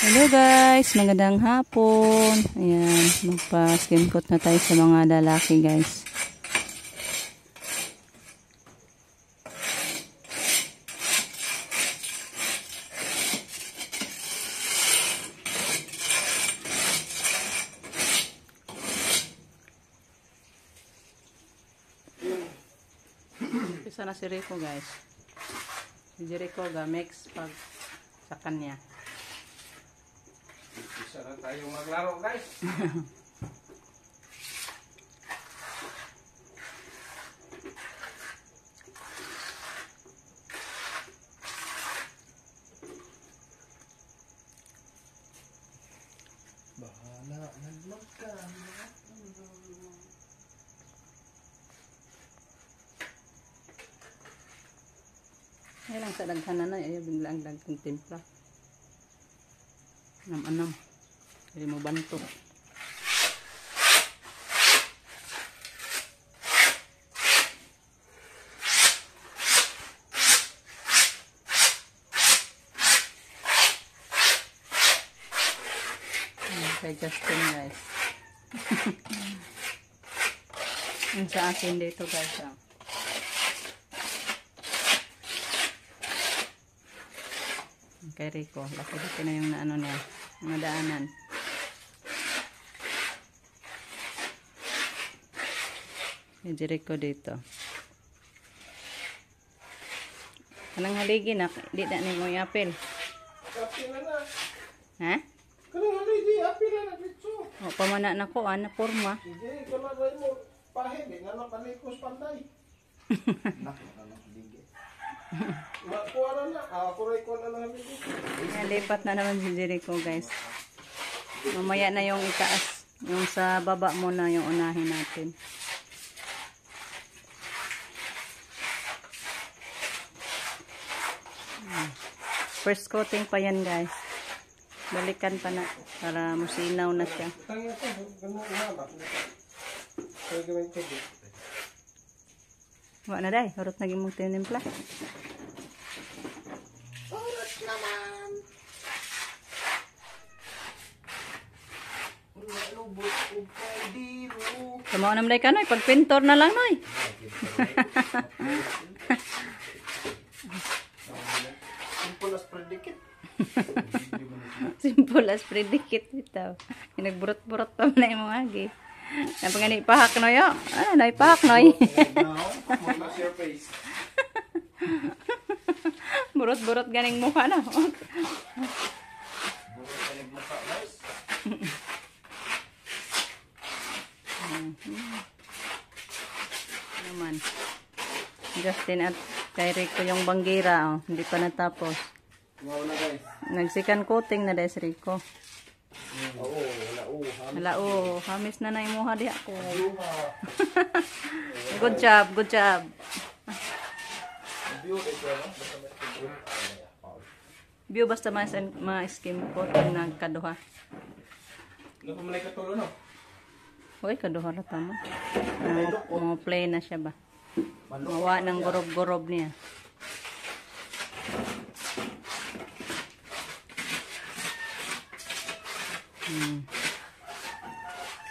Hello guys, magandang hapon. Ayan, magpa-skin coat na tayo sa mga lalaki guys. Isa na si Rico guys. Si Rico ga-mix pag sa kanya. Isa na tayo maglaro guys. Bahala nagmagkano. Ay lang sa daghanan na, ayaw bigla ang daghang timpla. Anam-anam. Hindi mo banto. Kay Justin guys. Yung sa akin dito guys. Kay Rico. Laki-laki na yung naano niya. Madaanan. Yung Rico dito. Kanang haligi na. Di na ni mo yapil. Kapil na na. Ha? Kanang haligi, apil na na dito. O, pamana na ko. Ano, forma. Hindi, kanang mo pahin. Hindi nga napalikos panday. Naku, kanang haligi. Makuha na na. Kuray ko na lang haligi. Ayan, lipat na naman si Jericho guys. Mamaya na yung itaas. Yung sa baba muna yung unahin natin. First coating pa yan guys. Balikan pa na para musinaw na siya. Tangya ko, ganun haba. Kaya gawin ko dito. Wala na day. Harot naging mong tinimpla. Oras naman. Lubot ko kay Diro. Kamao naman day ka noy. Pag pintor na lang noy. Simple as predicate. Simple as predicate ito. Nagburot-burot pa man na yung mga agi. Napag nga ipahak noy o. Ano na ipahak noy? What's your face? Burot-burot ganing mukha na. Bukan ka nagmukha, guys. Naman. Justin at kay Rico yung banggira. Oh. Hindi pa natapos. Wow na, guys. Nagsikan coating na des Rico. Oo, wala oo. Hala oh. Hamis na na yung mukha di ako. Good job. Good job. View basta ma-skim coating ng kaduha. Ano pa malay katulo, no? Uy, kaduha na tama. Play na siya ba? Mawa ng gorob-gorob niya.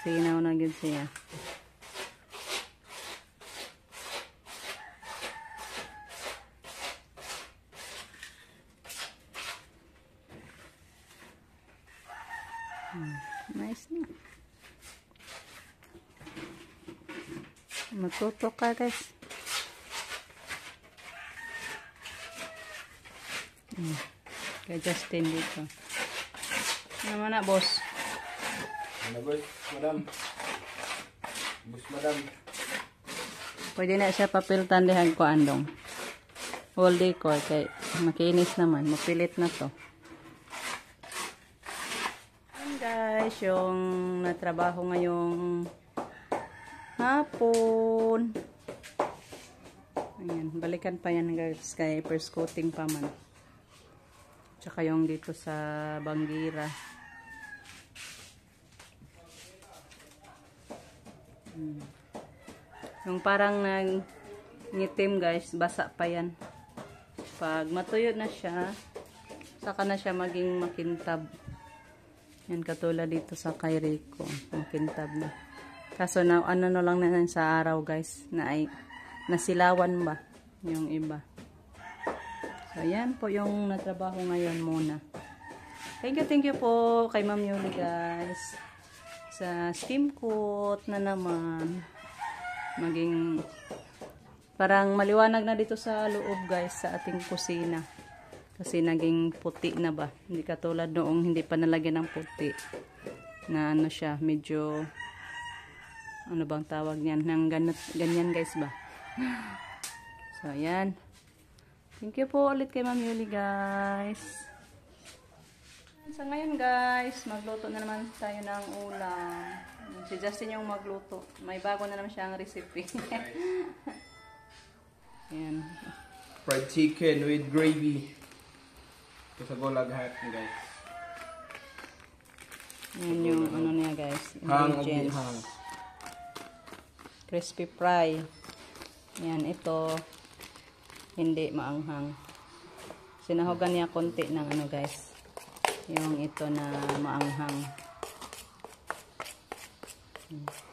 Sinaw na yun siya. Nice na. Matuto ka guys. Kay Justin dito. Ano na boss? Ano boss, madam? Boss, madam. Pwede na siya papiltan dihan ko andong. Whole decor kay makinis naman. Mapilit na to. Ayan guys, yung natrabaho ngayong hapon. Ayan, balikan pa yan guys kay first coating pa man. Tsaka yung dito sa banggira. Yung parang ngitim guys, basa pa yan. Pag matuyo na siya, saka na siya maging makintab. Yan, katulad dito sa kay Rico. Makintab na. Kaso na, ano na lang na sa araw guys. Na ay, nasilawan ba? Yung iba. So, yan po yung natrabaho ngayon muna. Thank you po kay Ma'am Yuli guys. Sa steam coat na naman. Maging parang maliwanag na dito sa loob guys sa ating kusina. Kasi naging puti na ba. Hindi katulad noong hindi pa nalagyan ng puti. Na ano siya, medyo ano bang tawag niyan? Nang ganyan guys ba. So ayan. Thank you po ulit kay Ma'am Yuli guys. So ngayon guys, magluto na naman tayo ng ulam. Si Justin yung magluto. May bago na naman siyang recipe. Ayan. Fried chicken with gravy. Ito sa golag hat guys. Yan yung ano niya guys. Hang o Ingredients. hang. Crispy fry. Yan, ito. Hindi maanghang. Sinahogan niya konti ng ano guys. Yung ito na maanghang.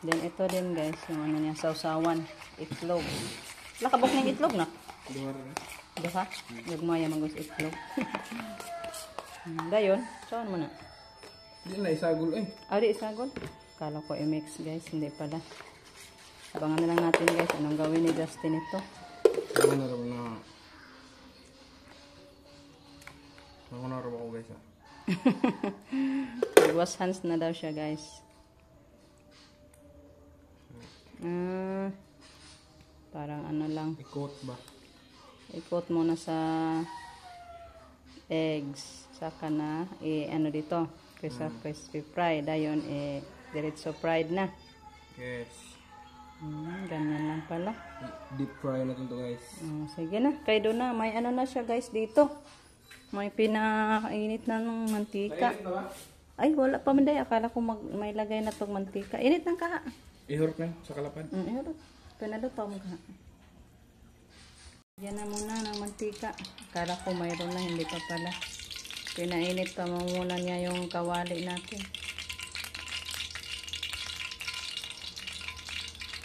Then ito din guys. Yung ano niya, sausawan. Itlog. Lakabok ng itlog na. Diba? Nagmaya mag itlog. Dayon, saan mo na? Hindi na isagol eh. Di isagol. Kala ko i-mix guys, hindi pala. Abangan na lang natin guys, anong gawin ni Justin ito. Ako na raw ako guys ah. Wash hands na daw siya guys. Parang ano lang. Ikot ba? Ikot muna sa eggs. Saka na, ano dito, crispy fried. Dayon, diretso fried na. Yes. Ganyan lang pala. Deep fry na ito guys. Sige na, kay doon na. May ano na siya guys dito. May pinakainit na ng mantika. Mainit na ba? Ay, wala pa man day. Akala ko may lagay na tong mantika. Init ng kaha. Ihurot na sa kalapan. Ihurot. Pinado pa mo kaha. Yan na muna ng mantika. Akala ko mayroon na, hindi pa pala. Pinainit pa muna niya yung kawali natin.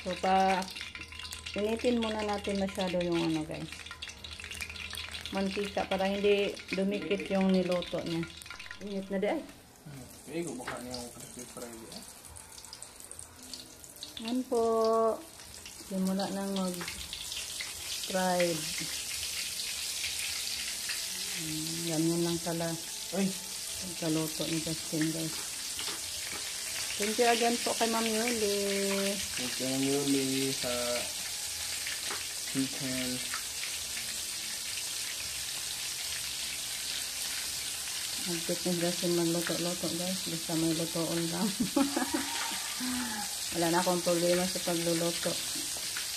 So, initin muna natin masyado yung ano guys. Mantika para hindi dumikit yung niluto niya. Init na di ay. Igo baka niya yung crispy fry eh. Yan po. Simula nang mag-fried. Ganyan lang pala. Ay! Pagkaluto ni Justin guys. Thank you again po kay Ma'am Yuli. Thank you Ma'am Yuli sa chicken. Nagpit ni Justin magluto-luto guys. Basta may lutoon lang. Wala na akong problema sa pagluluto.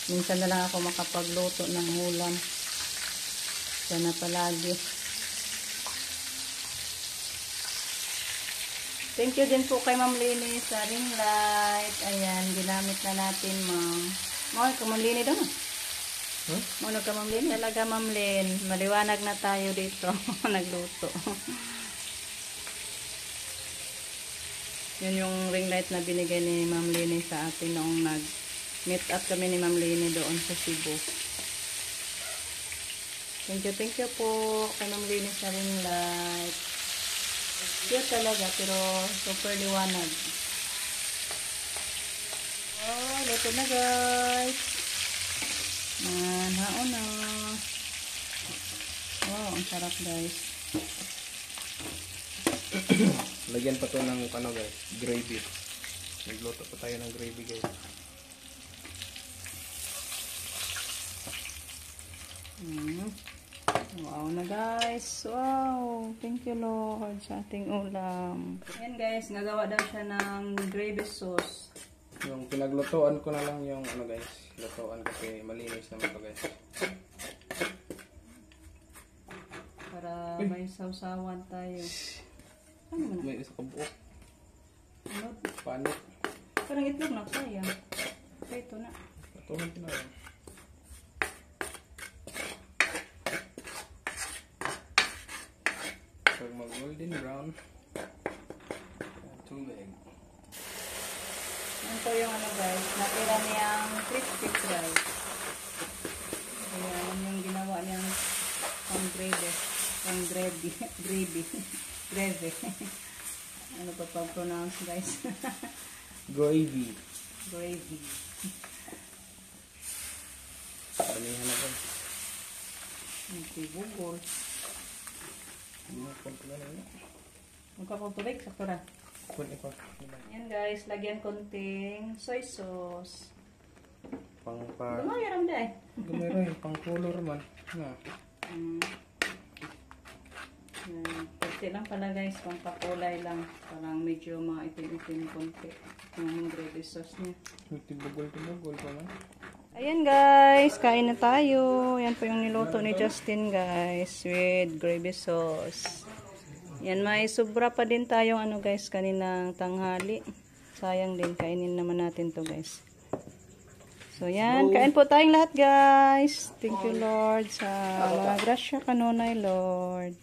Minsan na lang ako makapagluto ng ulam. Sana palagi. Thank you din po kay Ma'am Lini sa ring light. Ayan, ginamit na natin, Ma'am. Ma'am, ka Ma'am Lini daw na. Huh? Muna ka Ma'am Lini. Talaga Ma'am Lin. Maliwanag na tayo dito. Nagluto. Yun yung ring light na binigay ni Ma'am Lini sa atin noong nag-meet up kami ni Ma'am Lini doon sa Cebu. Thank you po kay Ma'am Lini sa ring light. Cute talaga, pero super liwanag. Oh, luto na guys. Haon na. Wow, ang sarap guys. Lagyan pa to ng ano guys, gravy. Nagluto pa tayo ng gravy guys. Wow na guys. Wow. Thank you Lord sa ating ulam. Ayan guys, nagawa daw siya ng gravy sauce. Yung pinaglutuan ko na lang yung ano guys, lutuan kasi malinis naman to guys. Para may sausawan tayo. Ano mo na? May isa ka buo. Ano? Paano? Parang itlog na sayang. Ito na. Lutuan ko na lang. Pag mag golden brown. tubig. Yan po yung ano guys, natira niyang crispy fry. Ayan, yung ginawa niyang pang gravy. Pang gravy. Gravy. Ano pa pag-pronounce guys? Gravy. Gravy. Panihan na po. Okay, bugol. Ano? Magkakotubig, sakto na. Yan guys, lagyan konting soy sauce. Gumayaram dahil. Gumayaram, pang color man. Na. Konti lang pala guys, pang pakulay lang. Parang medyo maitim-itim konti. Yung gravy sauce niya. Tibugol pa man. Ayan guys, kain na tayo. Yan po yung niluto ni Justin guys with gravy sauce. Yan, may sobra pa din tayong ano guys kaninang tanghali. Sayang din, kainin naman natin to guys. So yan, kain po tayong lahat guys. Thank you Lord sa mga grasya kanunay Lord.